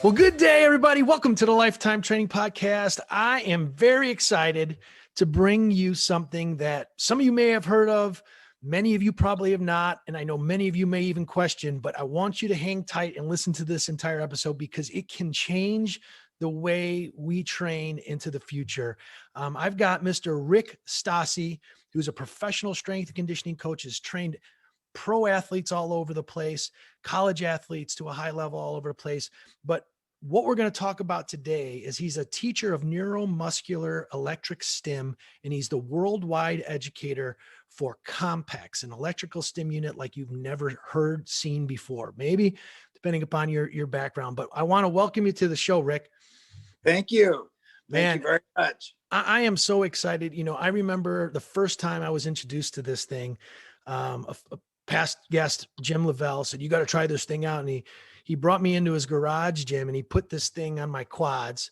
Well, good day, everybody. Welcome to the Lifetime Training Podcast. I am very excited to bring you something that some of you may have heard of, many of you probably have not, and I know many of you may even question, but I want you to hang tight and listen to this entire episode because it can change the way we train into the future. I've got Mr. Rick Stassi, who's a professional strength and conditioning coach, has trained pro athletes all over the place, college athletes to a high level all over the place. But what we're going to talk about today is he's a teacher of neuromuscular electric stim, and he's the worldwide educator for Compex, an electrical stim unit like you've never heard, seen before, maybe depending upon your background. But I want to welcome you to the show, Rick. Thank you. Man, Thank you very much. I am so excited. You know, I remember the first time I was introduced to this thing, a past guest, Jim Lavelle, said, "You got to try this thing out." And he brought me into his garage gym and he put this thing on my quads.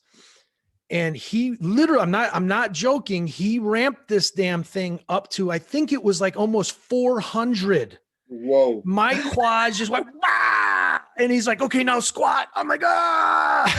And he literally, I'm not joking. He ramped this damn thing up to, I think it was like almost 400. Whoa. My quads just went, ah! And he's like, "Okay, now squat." I'm like, ah.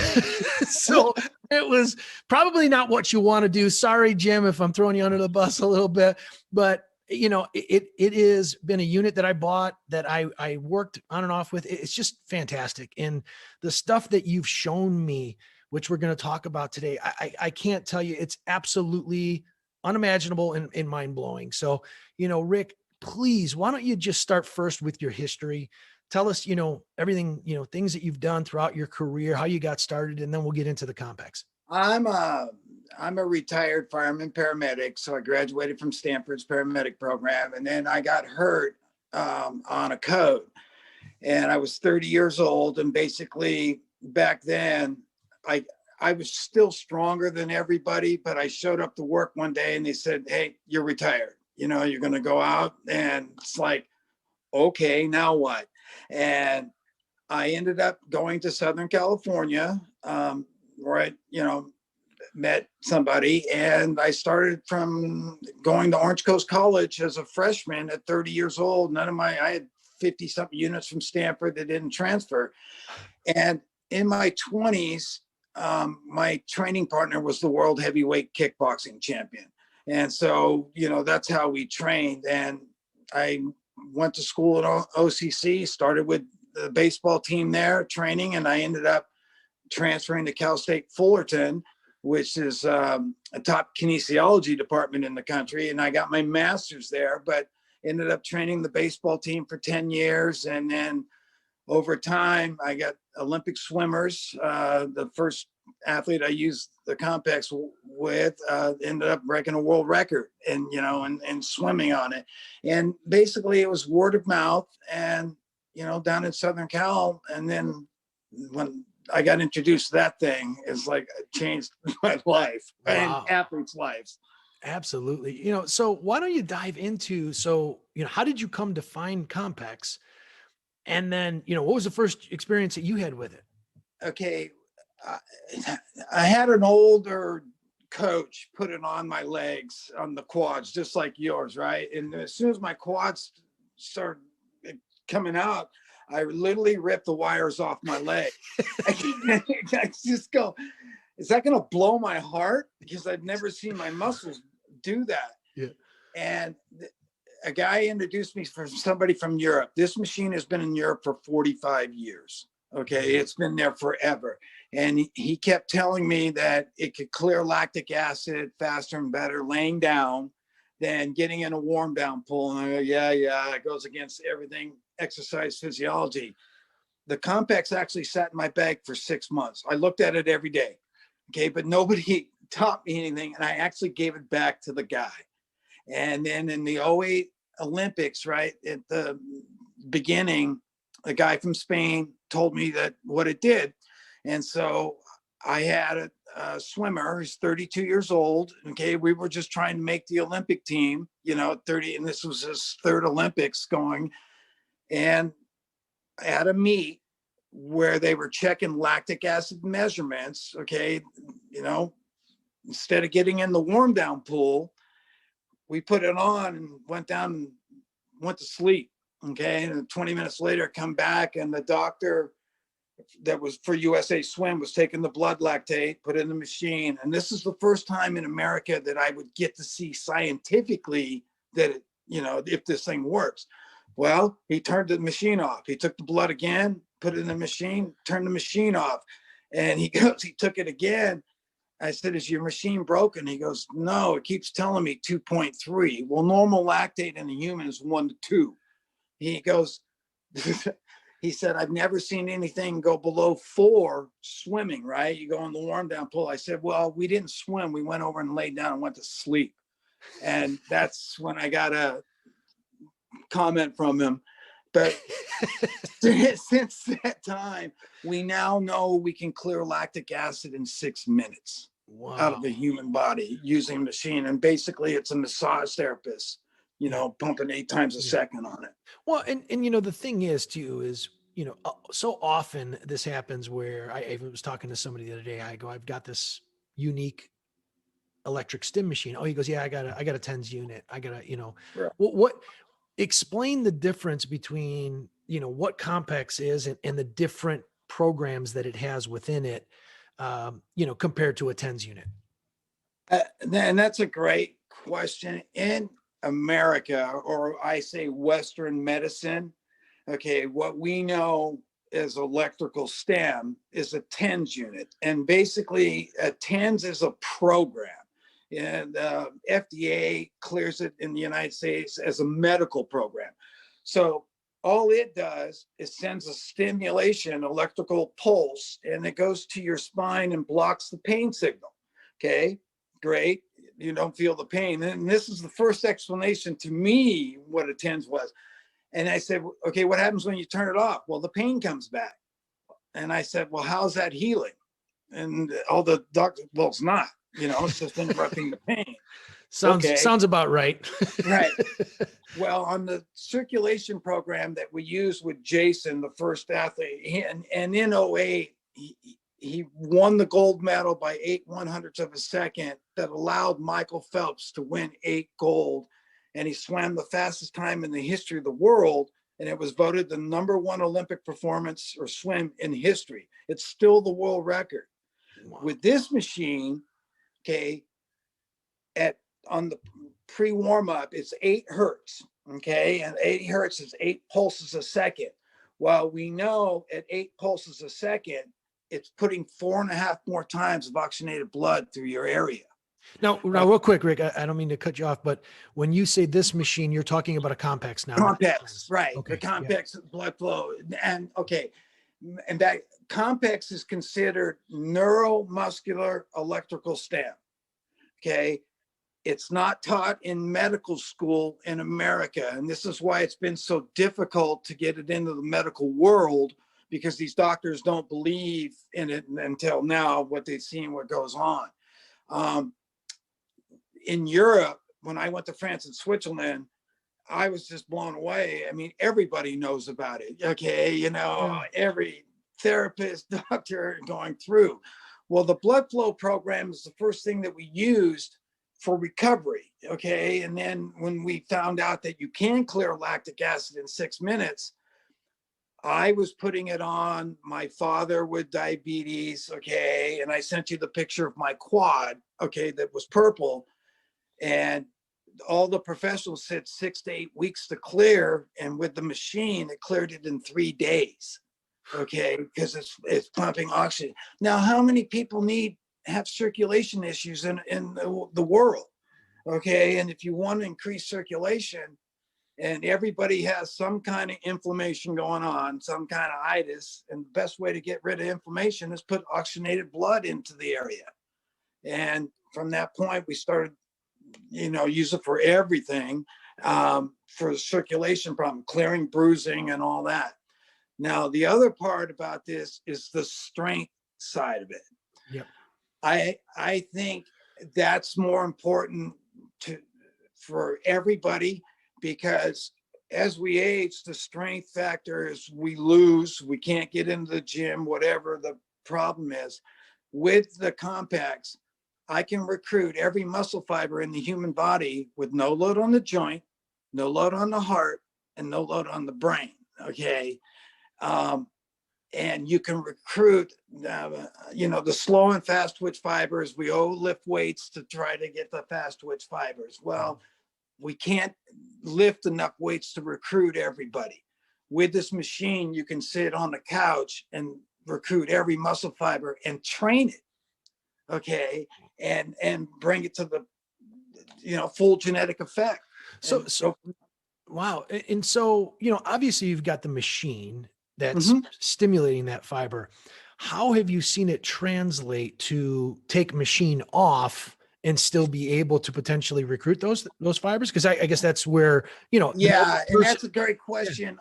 So it was probably not what you want to do. Sorry, Jim, if I'm throwing you under the bus a little bit, but you know, it has been a unit that I bought that I worked on and off with. It's just fantastic. And the stuff that you've shown me, which we're going to talk about today, I can't tell you, it's absolutely unimaginable and mind blowing. So, you know, Rick, please, why don't you just start first with your history? Tell us, you know, everything, you know, things that you've done throughout your career, how you got started, and then we'll get into the Compex. I'm a retired fireman paramedic. So I graduated from Stanford's paramedic program, and then I got hurt on a code, and I was 30 years old. And basically back then I was still stronger than everybody, but I showed up to work one day and they said, "Hey, you're retired. You know, you're going to go out." And it's like, okay, now what? And I ended up going to Southern California, where I, met somebody, and I started from going to Orange Coast College as a freshman at 30 years old. I had 50 something units from Stanford that didn't transfer. And in my 20s, my training partner was the world heavyweight kickboxing champion. And so, that's how we trained. And I went to school at OCC, started with the baseball team there training, and I ended up transferring to Cal State Fullerton, which is a top kinesiology department in the country. And I got my master's there, but ended up training the baseball team for 10 years. And then over time, I got Olympic swimmers. The first athlete I used the Compex with ended up breaking a world record and swimming on it. And basically it was word of mouth and, down in Southern Cal. And then when I got introduced to that thing, it's like it changed my life. Wow. And athletes' lives. Absolutely. So why don't you dive into, how did you come to find Compex? And then, what was the first experience that you had with it? Okay. I had an older coach put it on my legs, on the quads, just like yours, right? And as soon as my quads started coming out, I literally ripped the wires off my leg. I just go, is that going to blow my heart? Because I've never seen my muscles do that. Yeah. And a guy introduced me for somebody from Europe. This machine has been in Europe for 45 years. Okay. It's been there forever. And he kept telling me that it could clear lactic acid faster and better laying down than getting in a warm down pool. And I go, yeah, it goes against everything, exercise physiology. The Compex actually sat in my bag for 6 months. I looked at it every day. Okay. But nobody taught me anything. And I actually gave it back to the guy. And then in the 2008 Olympics, right at the beginning, a guy from Spain told me that what it did. And so I had a swimmer who's 32 years old. Okay. We were just trying to make the Olympic team, at 30, and this was his third Olympics going. And I had a meet where they were checking lactic acid measurements. Okay. Instead of getting in the warm down pool, we put it on and went down and went to sleep. Okay. And 20 minutes later, come back and the doctor that was for USA Swim was taking the blood lactate, put it in the machine. And this is the first time in America that I would get to see scientifically that, it, if this thing works. Well, he turned the machine off. He took the blood again, put it in the machine, turned the machine off. And he took it again. I said, is your machine broken? He goes, no, it keeps telling me 2.3. Well, normal lactate in a human is 1 to 2. He goes, he said, I've never seen anything go below 4 swimming, right? You go in the warm down pool. I said, well, we didn't swim. We went over and laid down and went to sleep. And that's when I got a comment from him. But since that time, we now know we can clear lactic acid in 6 minutes out of the human body using a machine. And basically it's a massage therapist, pumping 8 times a second on it. Well, and the thing is too, is, so often this happens where I was talking to somebody the other day. I go, I've got this unique electric stim machine. Oh, he goes, yeah, I got a TENS unit. I got a, Right. what explain the difference between, what Compex is and the different programs that it has within it, compared to a TENS unit. And that's a great question. In America, or I say Western medicine, okay, what we know as electrical stim is a TENS unit. And basically a TENS is a program. And FDA clears it in the United States as a medical program. So all it does is sends a stimulation electrical pulse, and it goes to your spine and blocks the pain signal. Okay, great. You don't feel the pain. And this is the first explanation to me what a TENS was. And I said, okay, what happens when you turn it off? Well, the pain comes back. And I said, well, how's that healing? And all the doctors, well, it's not. It's just interrupting the pain. Sounds about right. Right. Well, on the circulation program that we used with Jason, the first athlete, and in 08, he won the gold medal by 8/100ths of a second that allowed Michael Phelps to win 8 gold. And he swam the fastest time in the history of the world. And it was voted the #1 Olympic performance or swim in history. It's still the world record. Wow. With this machine, okay, on the pre-warm-up, it's 8 hertz, okay, and 80 hertz is 8 pulses a second. Well, we know at 8 pulses a second, it's putting 4.5 more times of oxygenated blood through your area. Now, real quick, Rick, I don't mean to cut you off, but when you say this machine, you're talking about a Compex now. Compex, right? Okay, the Compex blood flow, and and that Compex is considered neuromuscular electrical stim. Okay, it's not taught in medical school in America, and this is why it's been so difficult to get it into the medical world, because these doctors don't believe in it until now, what they've seen, what goes on. In Europe, when I went to France and Switzerland, I was just blown away. I mean, everybody knows about it. Okay, every therapist, doctor going through. Well, the blood flow program is the first thing that we used for recovery. Okay, and then when we found out that you can clear lactic acid in 6 minutes, I was putting it on my father with diabetes. Okay, and I sent you the picture of my quad. Okay, that was purple. And all the professionals said 6 to 8 weeks to clear. And with the machine, it cleared it in 3 days. Okay, because it's pumping oxygen. Now, how many people have circulation issues in the world? Okay, and if you want to increase circulation, and everybody has some kind of inflammation going on, some kind of itis, and the best way to get rid of inflammation is put oxygenated blood into the area. And from that point, we started use it for everything, for the circulation problem, clearing bruising and all that. Now, the other part about this is the strength side of it. Yep. I think that's more important for everybody, because as we age, the strength factor is we lose, we can't get into the gym, whatever the problem is. With the Compex, I can recruit every muscle fiber in the human body with no load on the joint, no load on the heart, and no load on the brain. Okay. and you can recruit, the slow and fast twitch fibers. We all lift weights to try to get the fast twitch fibers. Well, we can't lift enough weights to recruit everybody. With this machine, you can sit on the couch and recruit every muscle fiber and train it, okay, and bring it to the, full genetic effect. So wow. And so, obviously you've got the machine that's stimulating that fiber. How have you seen it translate to take machine off and still be able to potentially recruit those fibers? Because I guess that's where, Yeah, and that's a great question.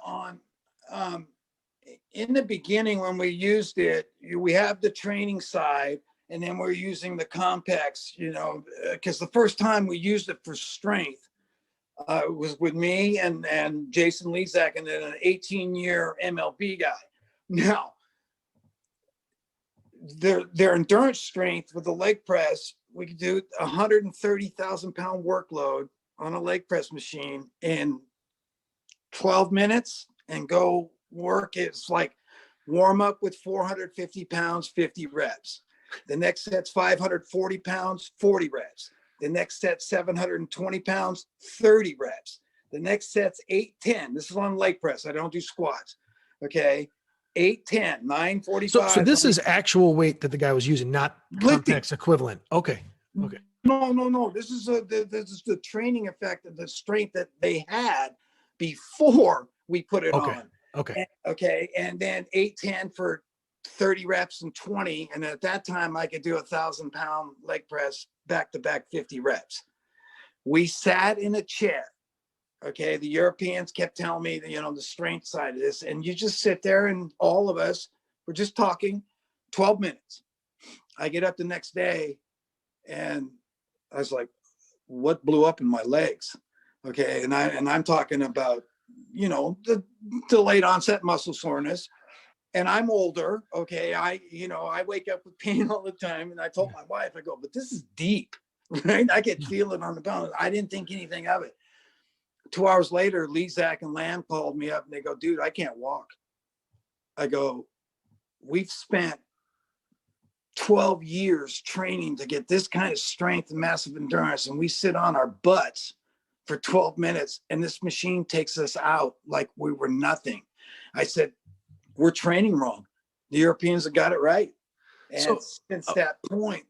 In the beginning, when we used it, we have the training side, and then we're using the Compex, because the first time we used it for strength, it was with me and Jason Lezak, and then an 18-year MLB guy. Now, their endurance strength with the leg press, we could do 130,000 pound workload on a leg press machine in 12 minutes and go work. It's like warm up with 450 pounds, 50 reps. The next set's 540 pounds, 40 reps. The next set, 720 pounds, 30 reps. The next set's 810. This is on leg press. I don't do squats. Okay. 810, 945. So this is actual weight that the guy was using, not Compex equivalent. Okay. Okay. No. This is the training effect of the strength that they had before we put it on. Okay. And then 810 for 30 reps and 20. And at that time, I could do 1,000 pound leg press back to back 50 reps. We sat in a chair. Okay. The Europeans kept telling me, the strength side of this, and you just sit there and all of us were just talking 12 minutes. I get up the next day and I was like, what blew up in my legs? Okay. And I'm talking about, the delayed onset muscle soreness. And I'm older. Okay. I wake up with pain all the time. And I told my wife, I go, but this is deep, right? I could feel it on the bones. I didn't think anything of it. 2 hours later, Lezak and Lamb called me up and they go, dude, I can't walk. I go, we've spent 12 years training to get this kind of strength and massive endurance. And we sit on our butts for 12 minutes and this machine takes us out like we were nothing. I said, we're training wrong. The Europeans have got it right. And since that point,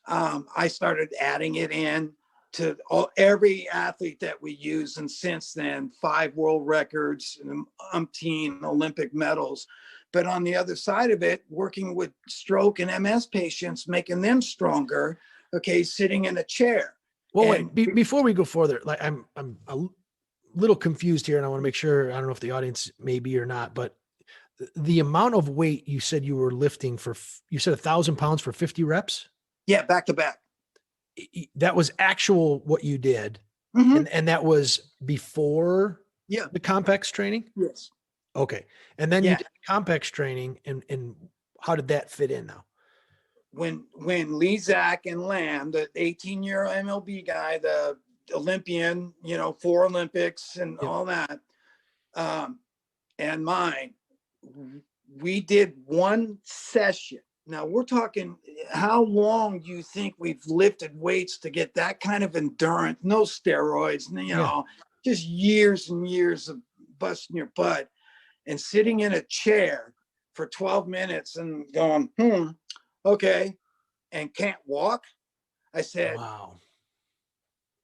I started adding it in to every athlete that we use. And since then, 5 world records and umpteen Olympic medals. But on the other side of it, working with stroke and MS patients, making them stronger, okay, sitting in a chair. Well, wait, before we go further, like I'm a little confused here and I want to make sure, I don't know if the audience may be or not, but the amount of weight you said you were lifting you said 1,000 pounds for 50 reps? Yeah, back to back. That was actual what you did. And that was before the Compex training? Yes. Okay. And then you did Compex training and how did that fit in now? When Lezak and Lamb, the 18-year MLB guy, the Olympian, 4 Olympics and all that, and mine, we did one session. Now we're talking, how long do you think we've lifted weights to get that kind of endurance? No steroids, just years and years of busting your butt and sitting in a chair for 12 minutes and going, okay, and can't walk. I said, wow,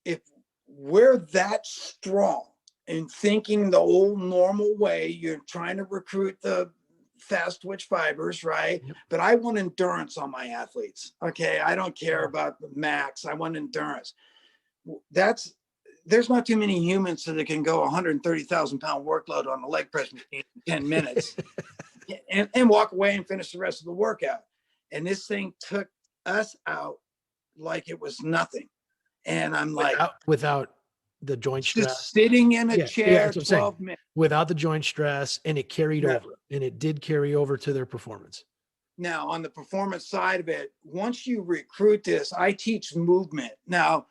if we're that strong in thinking the old normal way, you're trying to recruit the fast twitch fibers, right? Yep. But I want endurance on my athletes. Okay. I don't care about the max. I want endurance. There's not too many humans that can go 130,000 pound workload on a leg press machine in 10 minutes and walk away and finish the rest of the workout. And this thing took us out like it was nothing. And I'm without the joint stress, just sitting in a chair, 12 minutes. Without the joint stress, and it carried over, and it did carry over to their performance. Now, on the performance side of it, once you recruit this, I teach movement. Now,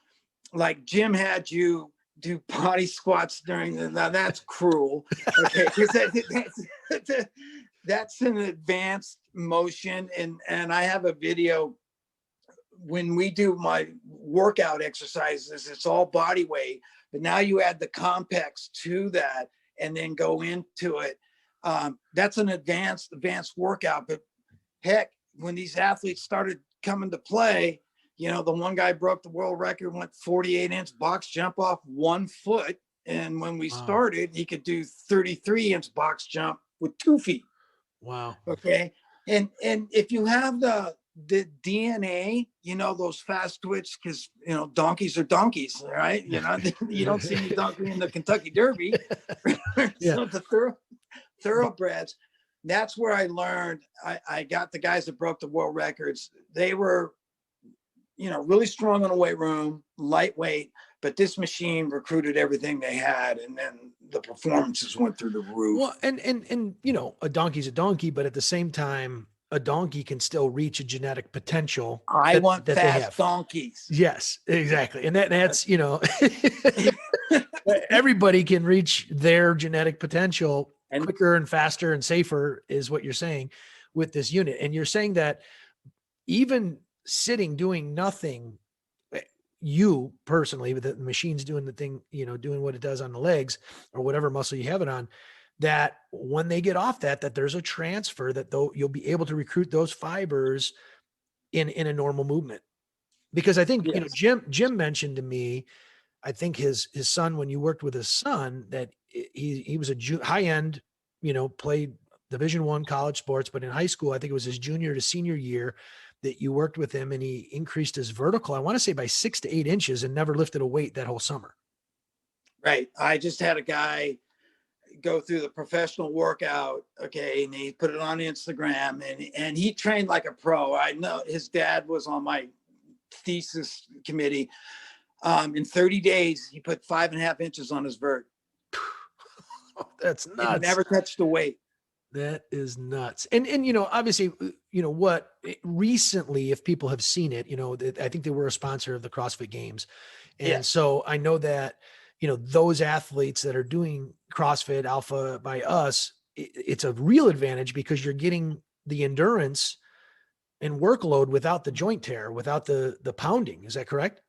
like Jim had you do body squats now that's cruel. Okay. that's an advanced motion. And I have a video when we do my workout exercises, it's all body weight, but now you add the Compex to that and then go into it. That's an advanced workout. But heck, when these athletes started coming to play, you know, the one guy broke the world record, went 48-inch box jump off 1 foot. And when we started, he could do 33-inch box jump with 2 feet. Wow. Okay. And if you have the DNA, you know, those fast twitch, because, you know, donkeys are donkeys, right? You know, you don't see any donkey in the Kentucky Derby. Yeah. So the thoroughbreds, that's where I learned. I got the guys that broke the world records. They were, you know, really strong in the weight room, lightweight, but this machine recruited everything they had, and then the performances went through the roof. Well, and you know, a donkey's a donkey, but at the same time, a donkey can still reach a genetic potential. I want that fast they have. donkeys. Yes, exactly. And that's, you know, everybody can reach their genetic potential And quicker and faster and safer is what you're saying with this unit. And you're saying that even sitting, doing nothing, you personally, but the machine's doing the thing, you know, doing what it does on the legs or whatever muscle you have it on, that when they get off that there's a transfer that though you'll be able to recruit those fibers in a normal movement. Because I think, yes, you know, Jim mentioned to me, I think his son, when you worked with his son, that he was a high end, you know, played Division I college sports, but in high school, I think it was his junior to senior year that you worked with him, and he increased his vertical, I want to say by 6 to 8 inches, and never lifted a weight that whole summer. right. I just had a guy go through the professional workout. Okay. And he put it on Instagram, and he trained like a pro. I know his dad was on my thesis committee. In 30 days, he put 5.5 inches on his vert. That's nuts. And never touched the weight. That is nuts. And, you know, obviously, you know what, recently, if people have seen it, you know, I think they were a sponsor of the CrossFit Games. And Yes. so I know that, you know, those athletes that are doing CrossFit Alpha by us, it's a real advantage because you're getting the endurance and workload without the joint tear, without the pounding. Is that correct?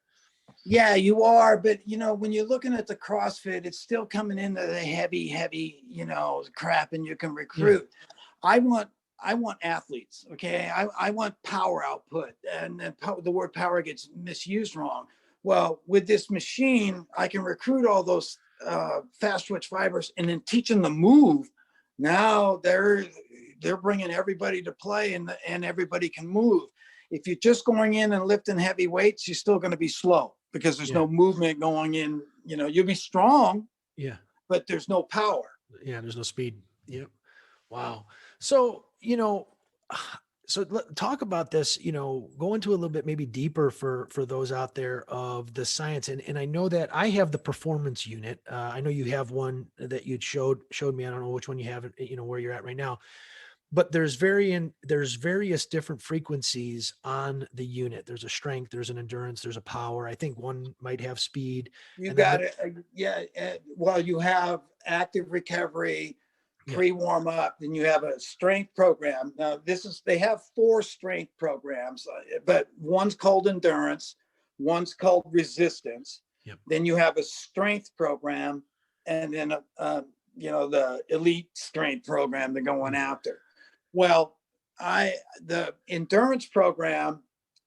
Yeah, you are. But, you know, when you're looking at the CrossFit, it's still coming into the heavy, you know, crap, and you can recruit. Yeah. I want athletes. Okay. I want power output, and the word power gets misused wrong. Well, with this machine, I can recruit all those fast twitch fibers and then teach them to move. Now they're bringing everybody to play, and everybody can move. If you're just going in and lifting heavy weights, you're still going to be slow because there's no movement going in. You know, you'll be strong, but there's no power. Yeah, there's no speed. Yep. Wow. So, you know, so talk about this, you know, go into a little bit maybe deeper for those out there of the science. And I know that I have the performance unit. I know you have one that you showed me. I don't know which one you have, you know, where you're at right now. But there's various different frequencies on the unit. There's a strength, there's an endurance, there's a power. I think one might have speed. You got it. Yeah. Well, you have active recovery, pre-warm up, then you have a strength program. Now they have 4 strength programs, but one's called endurance, one's called resistance. Yep. Then you have a strength program, and then you know, the elite strength program they're going after. Well, the endurance program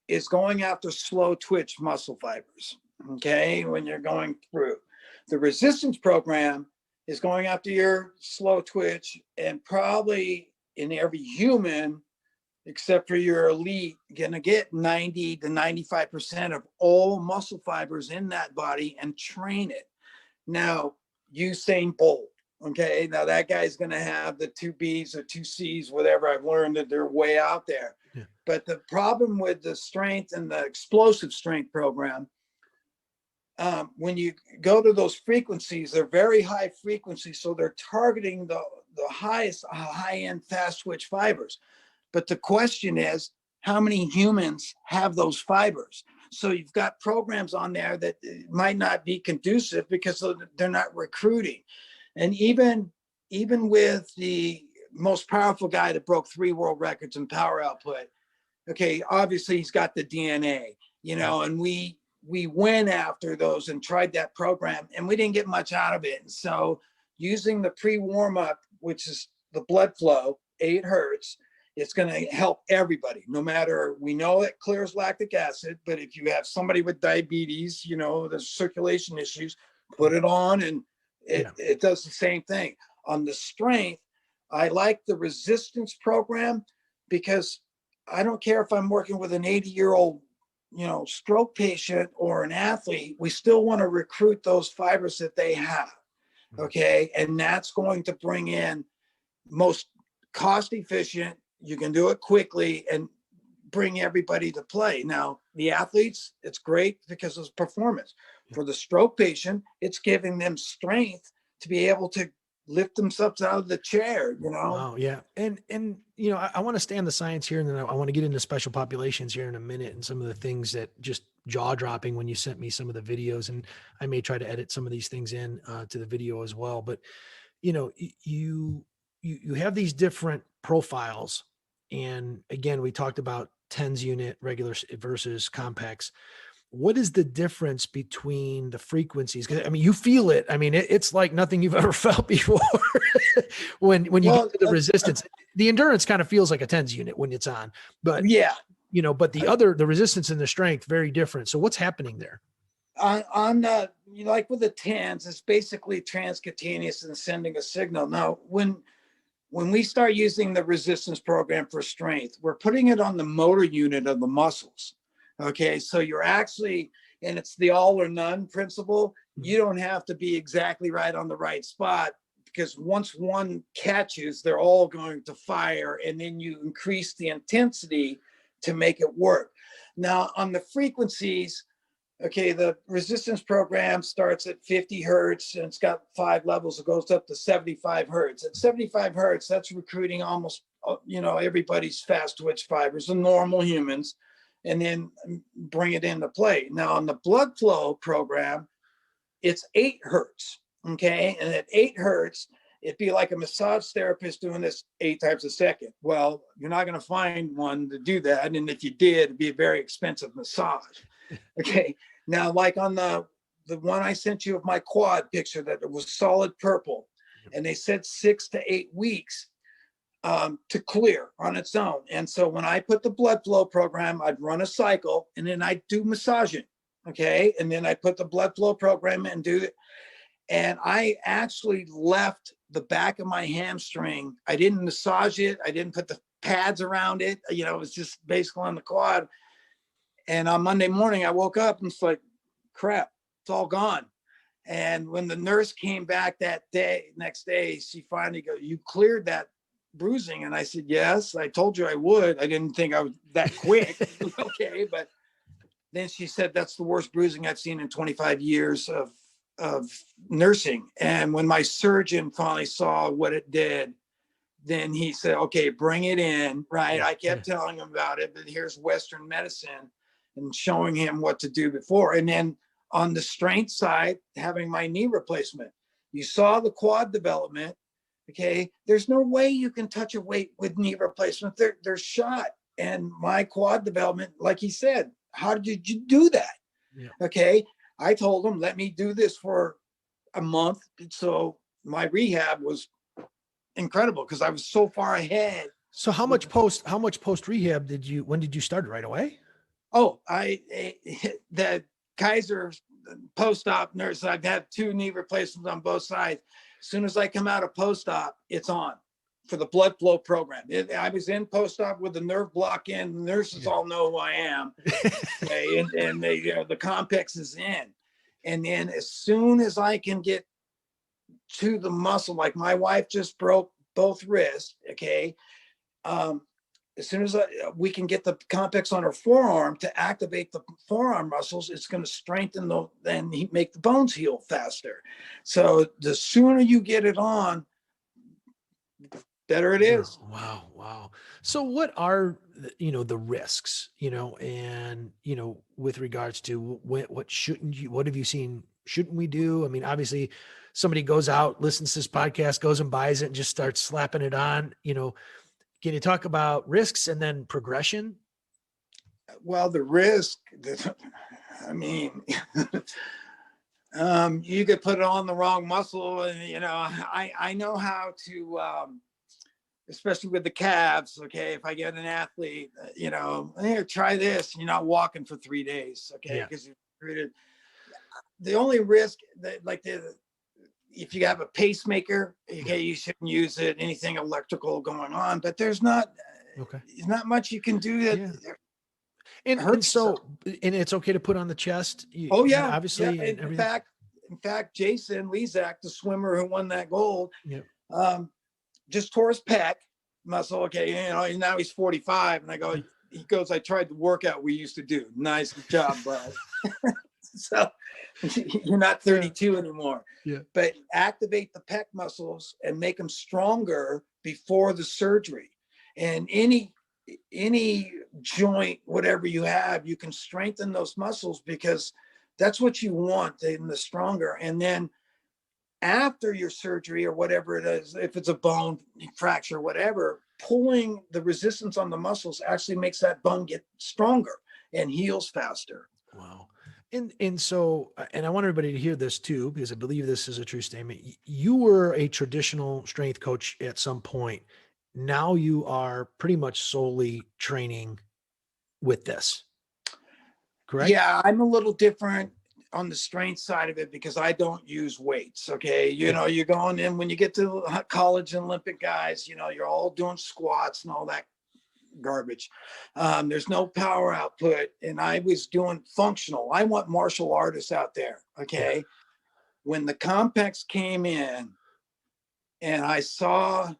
is going after slow twitch muscle fibers. Okay. When you're going through, the resistance program is going after your slow twitch, and probably in every human, except for your elite, going to get 90 to 95% of all muscle fibers in that body and train it. Now, Usain Bolt. Okay, now that guy's going to have the 2 B's or 2 C's, whatever. I've learned that they're way out there. Yeah. But the problem with the strength and the explosive strength program, when you go to those frequencies, they're very high frequencies. So they're targeting the highest high-end fast twitch fibers. But the question is, how many humans have those fibers? So you've got programs on there that might not be conducive because they're not recruiting. And even with the most powerful guy that broke 3 world records in power output. Okay, obviously he's got the DNA, you know, and we went after those and tried that program, and we didn't get much out of it. And so using the pre-warm up, which is the blood flow, 8 hertz, it's going to help everybody. No matter, we know it clears lactic acid, but if you have somebody with diabetes, you know, the circulation issues, put it on, and it does the same thing. On the strength, I like the resistance program, because I don't care if I'm working with an 80-year-old, you know, stroke patient or an athlete, we still want to recruit those fibers that they have. Okay. And that's going to bring in most cost efficient. You can do it quickly and bring everybody to play. Now, the athletes, it's great because of performance. For the stroke patient, it's giving them strength to be able to lift themselves out of the chair, you know? Wow. Yeah. And, you know, I want to stay on the science here, and then I want to get into special populations here in a minute, and some of the things that just jaw dropping when you sent me some of the videos, and I may try to edit some of these things in to the video as well. But, you know, you have these different profiles. And again, we talked about tens unit regular versus Compex. What is the difference between the frequencies? Because I mean, you feel it. I mean, it's like nothing you've ever felt before. when you get to the resistance, the endurance kind of feels like a tens unit when it's on. But yeah, you know, but the resistance and the strength, very different. So what's happening there? On the, you know, like with the tens, it's basically transcutaneous and sending a signal. Now, when we start using the resistance program for strength, we're putting it on the motor unit of the muscles. Okay, so you're actually, and it's the all or none principle. You don't have to be exactly right on the right spot, because once one catches, they're all going to fire, and then you increase the intensity to make it work. Now, on the frequencies, okay, the resistance program starts at 50 hertz, and it's got 5 levels. It goes up to 75 hertz. At 75 hertz, that's recruiting almost, you know, everybody's fast twitch fibers, the normal humans, and then bring it into play. Now, on the blood flow program, it's 8 hertz, okay? And at 8 hertz, it'd be like a massage therapist doing this 8 times a second. Well, you're not going to find one to do that. And if you did, it'd be a very expensive massage. Okay. Now, like on the one I sent you of my quad picture, that it was solid purple, and they said 6 to 8 weeks to clear on its own. And so when I put the blood flow program, I'd run a cycle, and then I'd do massaging. Okay. And then I put the blood flow program and do it. And I actually left the back of my hamstring. I didn't massage it. I didn't put the pads around it. You know, it was just basically on the quad. And on Monday morning, I woke up and it's like, crap, it's all gone. And when the nurse came back that day, next day, she finally goes, "You cleared that bruising?" And I said, "Yes, I told you I would. I didn't think I was that quick." Okay. But then she said, "That's the worst bruising I've seen in 25 years of nursing." And when my surgeon finally saw what it did, then he said, "Okay, bring it in." Right. I kept telling him about it, but here's Western medicine, and showing him what to do before. And then on the strength side, having my knee replacement. You saw the quad development. Okay. There's no way you can touch a weight with knee replacement. They're shot. And my quad development, like he said, how did you do that? Yeah. Okay. I told him, let me do this for a month. So my rehab was incredible because I was so far ahead. So how much post rehab when did you start? Right away? Oh, the Kaiser post-op nurse, I've had 2 knee replacements on both sides. As soon as I come out of post-op, it's on for the blood flow program. I was in post-op with the nerve block in. The nurses all know who I am. Okay, and they, you know, the Compex is in. And then as soon as I can get to the muscle, like my wife just broke both wrists, okay, as soon as we can get the Compex on her forearm to activate the forearm muscles, it's going to strengthen and make the bones heal faster. So the sooner you get it on, better it is. Wow. So what are, you know, the risks, you know, and, you know, with regards to what shouldn't you, what have you seen shouldn't we do? I mean, obviously somebody goes out, listens to this podcast, goes and buys it and just starts slapping it on, can you talk about risks and then progression? Well, the risk, I mean, you could put it on the wrong muscle, and I know how to, especially with the calves. Okay, if I get an athlete, here, try this. You're not walking for 3 days, okay, because you're treated. The only risk that, if you have a pacemaker, okay, you shouldn't use it. Anything electrical going on, but there's not much you can do that. Yeah. And so, and it's okay to put on the chest. Obviously. Yeah. In fact, Jason Lezak, the swimmer who won that gold, just tore his pec muscle. Okay. Now he's 45. And he goes, I tried the workout we used to do. Nice job, bud. So you're not 32 anymore. Yeah. But activate the pec muscles and make them stronger before the surgery. And any joint, whatever you have, you can strengthen those muscles because that's what you want, the stronger. And then after your surgery or whatever it is, if it's a bone fracture, whatever, pulling the resistance on the muscles actually makes that bone get stronger and heals faster. Wow. And so, and I want everybody to hear this too, because I believe this is a true statement. You were a traditional strength coach at some point. Now you are pretty much solely training with this, correct? Yeah, I'm a little different on the strength side of it because I don't use weights. Okay. You're going in when you get to college and Olympic guys, you're all doing squats and all that garbage. There's no power output. And I was doing functional. I want martial artists out there. Okay. Yeah. When the Compex came in and I saw,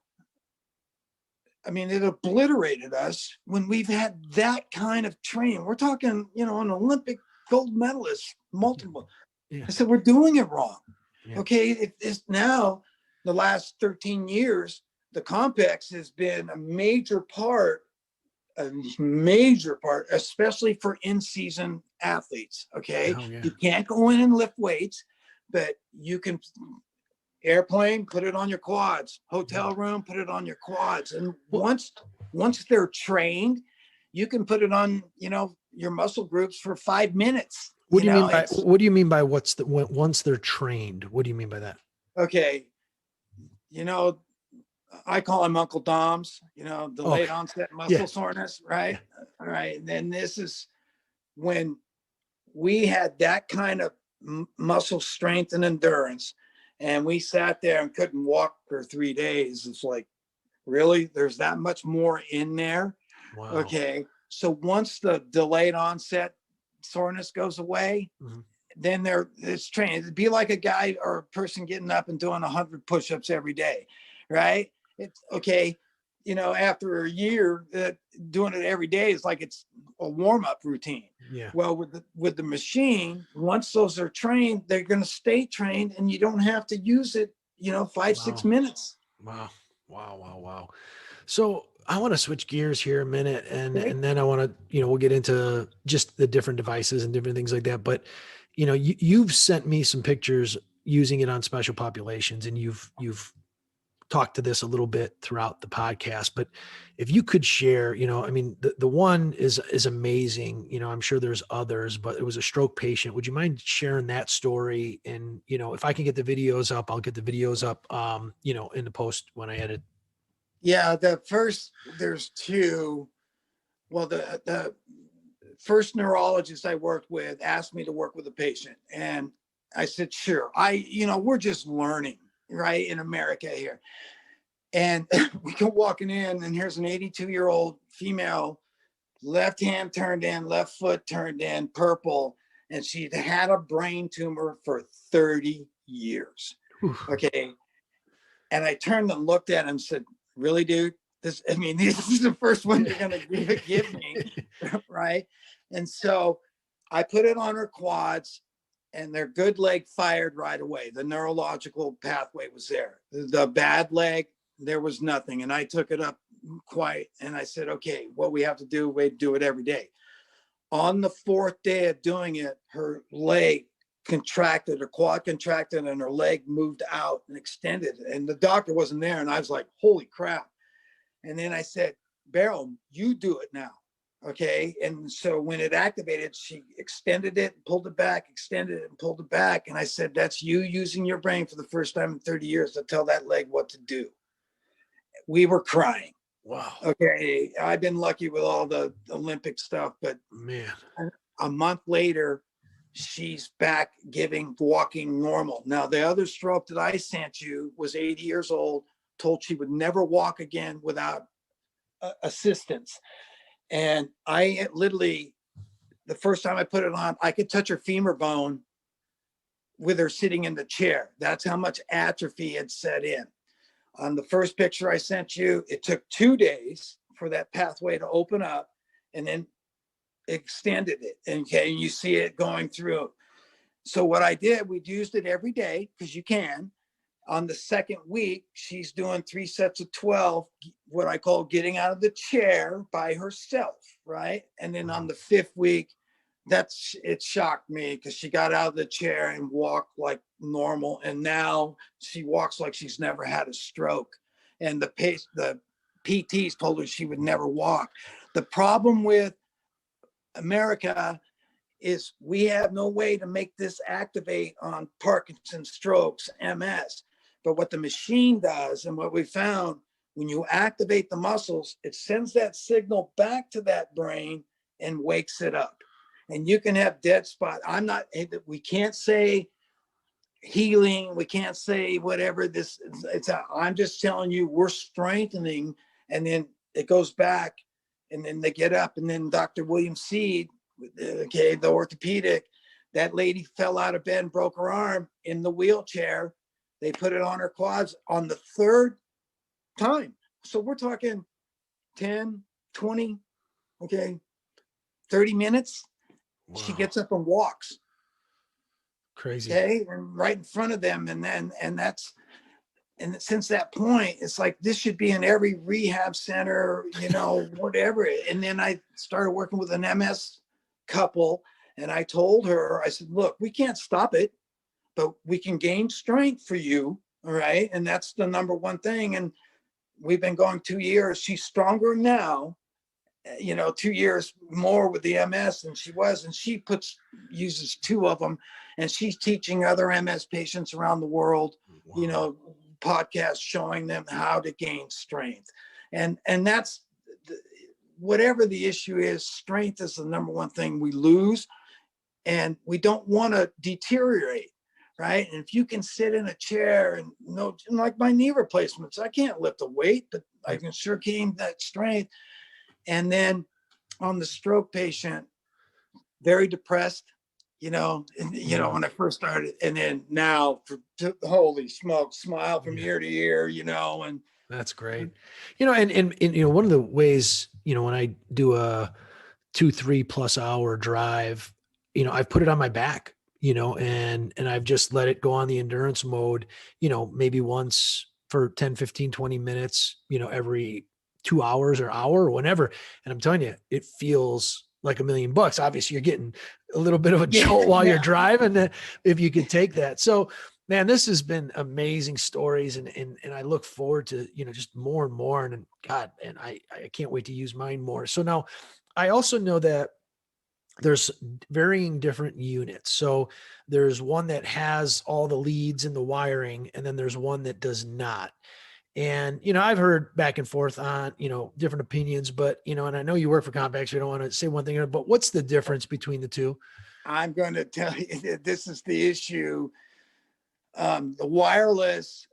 it obliterated us when we've had that kind of training. We're talking, an Olympic gold medalist, multiple. Yeah. I said, we're doing it wrong. Yeah. Okay. It's now the last 13 years, the Compex has been a major part, especially for in-season athletes. Okay. Oh, yeah. You can't go in and lift weights, but you can airplane, put it on your quads, hotel room, put it on your quads. And once they're trained, you can put it on, your muscle groups for 5 minutes. What do you mean by once they're trained? What do you mean by that? Okay. I call them Uncle Doms, delayed onset muscle soreness, right? Yeah. All right. And then this is when we had that kind of muscle strength and endurance, and we sat there and couldn't walk for 3 days. It's like, really? There's that much more in there? Wow. Okay. So once the delayed onset soreness goes away, then it's trained. It'd be like a guy or a person getting up and doing 100 push-ups every day, right? It's okay. After a year doing it every day is like it's a warm-up routine. Yeah. Well, with the machine, once those are trained, they're going to stay trained, and you don't have to use it, 5-6 minutes. Wow. So I want to switch gears here a minute, and then I want to, we'll get into just the different devices and different things like that. But, you've sent me some pictures using it on special populations, and you've talked to this a little bit throughout the podcast, but if you could share, the one is amazing. I'm sure there's others, but it was a stroke patient. Would you mind sharing that story? And, if I can get the videos up, I'll get the videos up, in the post when I edit. Yeah. There's two. Well, the first neurologist I worked with asked me to work with a patient, and I said, sure. We're just learning, right, in America here. And we go walking in, and here's an 82-year-old female, left hand turned in, left foot turned in, purple, and she'd had a brain tumor for 30 years. Oof. Okay. And I turned and looked at him and said, really, dude? This is the first one you're going to give me, right? And so I put it on her quads, and their good leg fired right away. The neurological pathway was there. The bad leg, there was nothing. And I took it up quite, and I said, okay, what we have to do, we do it every day. On the 4th day of doing it, her leg contracted, her quad contracted, and her leg moved out and extended. And the doctor wasn't there. And I was like, holy crap. And then I said, Beryl, you do it now. Okay. And so when it activated, she extended it, pulled it back, extended it, and pulled it back. And I said, that's you using your brain for the first time in 30 years to tell that leg what to do. We were crying. Wow. Okay. I've been lucky with all the Olympic stuff, but Man, a month later, she's back walking normal. Now, the other stroke that I sent you was 80 years old, told she would never walk again without assistance. And I literally, the first time I put it on, I could touch her femur bone with her sitting in the chair. That's how much atrophy had set in. On the first picture I sent you, it took 2 days for that pathway to open up, and then extended it. And you see it going through. So what I did, we used it every day because you can. On the second week, she's doing 3 sets of 12, what I call getting out of the chair by herself, right? And then on the 5th week, it shocked me because she got out of the chair and walked like normal. And now she walks like she's never had a stroke. And the PTs told her she would never walk. The problem with America is we have no way to make this activate on Parkinson's, strokes, MS. But what the machine does, and what we found, when you activate the muscles, it sends that signal back to that brain and wakes it up. And you can have dead spot. We can't say healing. We can't say whatever this, I'm just telling you, we're strengthening, and then it goes back, and then they get up. And then Dr. William Seed, okay, the orthopedic, that lady fell out of bed and broke her arm in the wheelchair. They put it on her quads on the 3rd time. So we're talking 10, 20, okay, 30 minutes. Wow. She gets up and walks. Crazy. Okay, and right in front of them. And since that point, it's like, this should be in every rehab center, whatever. And then I started working with an MS couple, and I told her, I said, look, we can't stop it, but we can gain strength for you. All right. And that's the number one thing. And we've been going 2 years. She's stronger now, 2 years more with the MS than she was. And she uses 2 of them, and she's teaching other MS patients around the world, wow, podcasts showing them how to gain strength. And that's whatever the issue is, strength is the number one thing we lose, and we don't want to deteriorate. Right. And if you can sit in a chair and like my knee replacements, I can't lift a weight, but I can sure gain that strength. And then on the stroke patient, very depressed, when I first started, and then now, holy smoke, smile from ear to ear, and that's great. And one of the ways, when I do a 2-3+ hour drive, I've put it on my back, and I've just let it go on the endurance mode, maybe once for 10, 15, 20 minutes, every 2 hours or hour or whenever. And I'm telling you, it feels like $1 million. Obviously you're getting a little bit of a jolt while you're driving, if you could take that. So, man, this has been amazing stories, and I look forward to, just more and more, and God, and I can't wait to use mine more. So now I also know that there's varying different units. So there's one that has all the leads and the wiring, and then there's one that does not. And, I've heard back and forth on, different opinions, but, and I know you work for Compex, so I don't want to say one thing, but what's the difference between the two? I'm going to tell you that this is the issue. The wireless,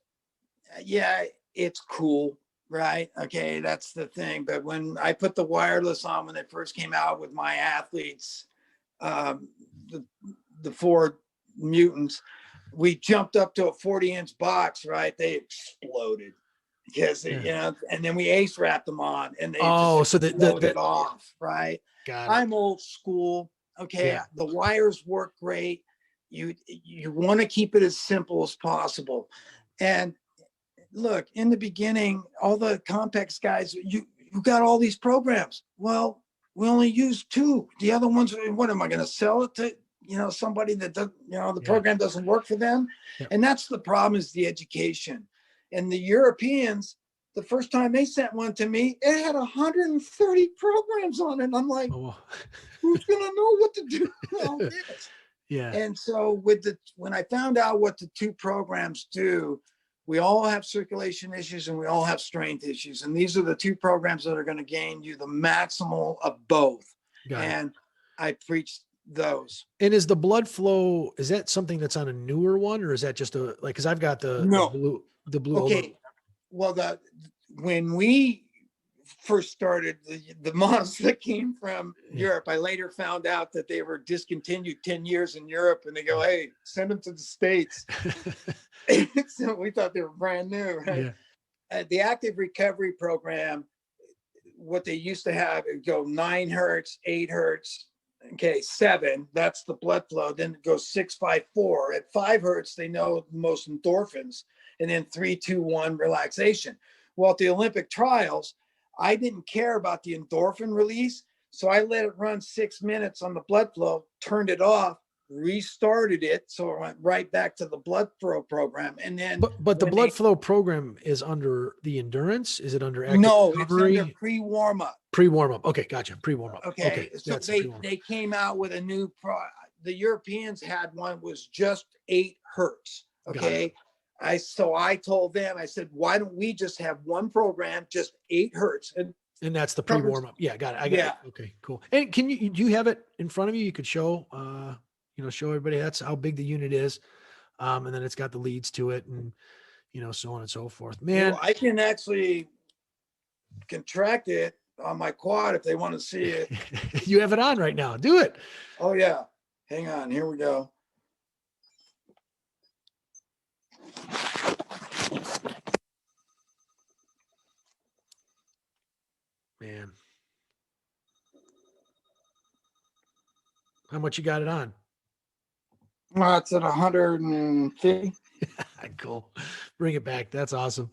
it's cool, right? Okay, that's the thing. But when I put the wireless on, when it first came out with my athletes, the 4 mutants, we jumped up to a 40-inch box, right? They exploded because, and then we ace wrapped them on, and they just exploded off, right? I'm old school. Okay, the wires work great. You want to keep it as simple as possible. And look, in the beginning, all the Compex guys, you got all these programs. Well, we only use 2. The other ones, what am I going to sell it to somebody that does, the Yeah. program doesn't work for them. Yeah. And that's the problem, is the education. And the Europeans, the first time they sent one to me, it had 130 programs on it. And I'm like, Oh, who's going to know what to do with all this? yeah. And so when I found out what the two programs do, we all have circulation issues and we all have strength issues. And these are the two programs that are going to gain you the maximal of both. Got it. And I preached those. And is the blood flow, is that something that's on a newer one, or is that just cause I've got the blue. Okay. Well, when we first started, the models that came from Europe, I later found out that they were discontinued 10 years in Europe, and they go, hey, send them to the States. So we thought they were brand new, right? Yeah. The active recovery program, what they used to have, it would go 9 hertz, 8 hertz, okay, 7, that's the blood flow. Then it goes 6, 5, 4. At 5 hertz, they know the most endorphins, and then 3, 2, 1 relaxation. Well, at the Olympic trials, I didn't care about the endorphin release, so I let it run 6 minutes on the blood flow, turned it off, restarted it, so it went right back to the blood flow program. And then, but the blood flow program is under the endurance. Is it under active it's recovery? under pre-warm-up. Pre-warm-up. Okay, gotcha. Pre-warm-up. Okay, so they came out with a new the Europeans had one was just 8 hertz. Okay. I told them, I said, why don't we just have one program, just 8 hertz? And that's the pre-warm-up. Yeah, got it. I got it. Okay, cool. And do you have it in front of you? You could show, show everybody that's how big the unit is. And then it's got the leads to it and, so on and so forth. Man, I can actually contract it on my quad if they want to see it. You have it on right now. Do it. Oh yeah. Hang on. Here we go. Man. How much you got it on? It's at 150. Cool. Bring it back. That's awesome.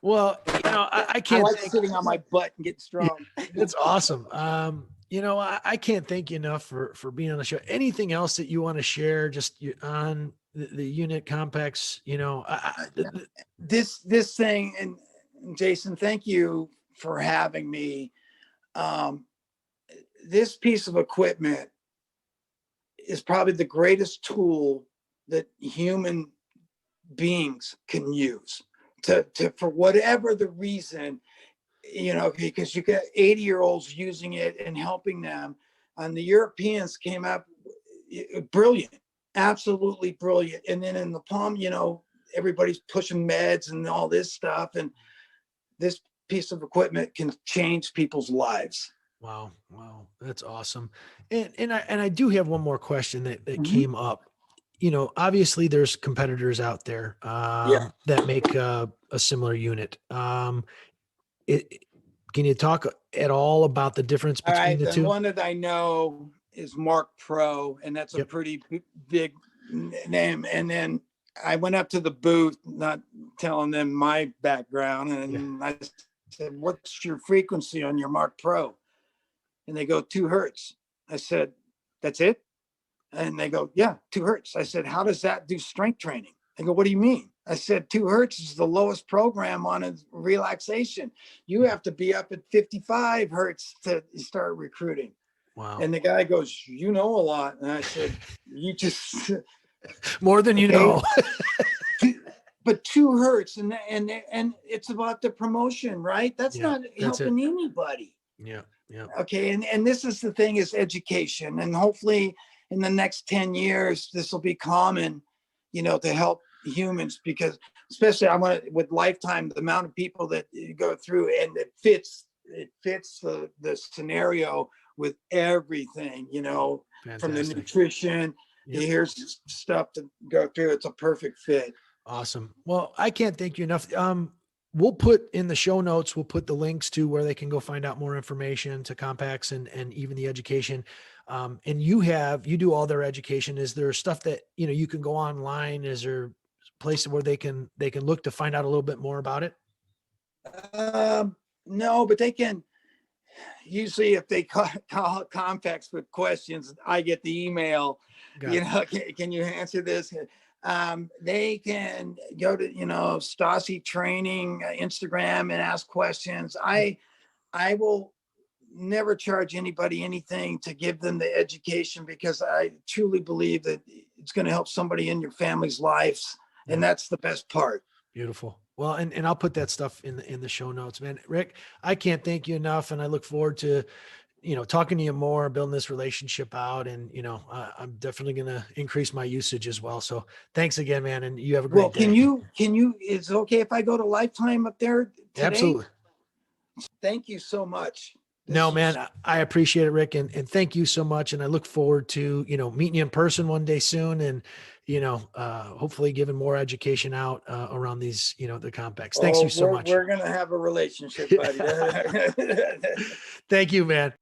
Well, I can't. I like sitting on my butt and getting strong. It's awesome. I can't thank you enough for being on the show. Anything else that you want to share just on the unit Compex, this thing, and Jason, thank you for having me. This piece of equipment is probably the greatest tool that human beings can use to for whatever the reason, because you get 80-year-olds using it and helping them. And the Europeans came up brilliant, absolutely brilliant. And then in the palm, everybody's pushing meds and all this stuff. And this piece of equipment can change people's lives. Wow. That's awesome. And I do have one more question that came up. Obviously there's competitors out there that make a similar unit. Can you talk at all about the difference between the two? The one that I know is Mark Pro, and that's a pretty big name. And then I went up to the booth, not telling them my background, and I said, "What's your frequency on your Mark Pro?" And they go, 2 hertz. I said, "That's it?" And they go, "Yeah, 2 hertz." I said, "How does that do strength training?" They go, "What do you mean?" I said, 2 hertz is the lowest program on a relaxation. You have to be up at 55 hertz to start recruiting. Wow. And the guy goes, "You know a lot." And I said, "You just..." More than you know. But 2 hertz, and it's about the promotion, right? That's not helping anybody. Yeah. Okay. And this is the thing, is education. And hopefully in the next 10 years, this will be common, to help humans, because especially with Lifetime, the amount of people that you go through, and it fits the scenario with everything, Fantastic. From the nutrition, here's stuff to go through. It's a perfect fit. Awesome. Well, I can't thank you enough. We'll put in the show notes, we'll put the links to where they can go find out more information to Compex and even the education. And you do all their education. Is there stuff that, you can go online? Is there places where they can look to find out a little bit more about it? No, but they can, usually if they call Compex with questions, I get the email, Got it. can you answer this? They can go to, Stassi training Instagram and ask questions. I will never charge anybody anything to give them the education, because I truly believe that it's going to help somebody in your family's lives. And that's the best part. Beautiful. Well, and I'll put that stuff in the show notes, man. Rick, I can't thank you enough. And I look forward to, talking to you more, building this relationship out. And, I'm definitely going to increase my usage as well. So thanks again, man. And you have a great day. Can you, is it okay if I go to Lifetime up there today? Absolutely. Thank you so much. No, man, I appreciate it, Rick. And thank you so much. And I look forward to, meeting you in person one day soon. And, hopefully giving more education out around these, the Compex. Thanks you so much. We're going to have a relationship, buddy. Thank you, man.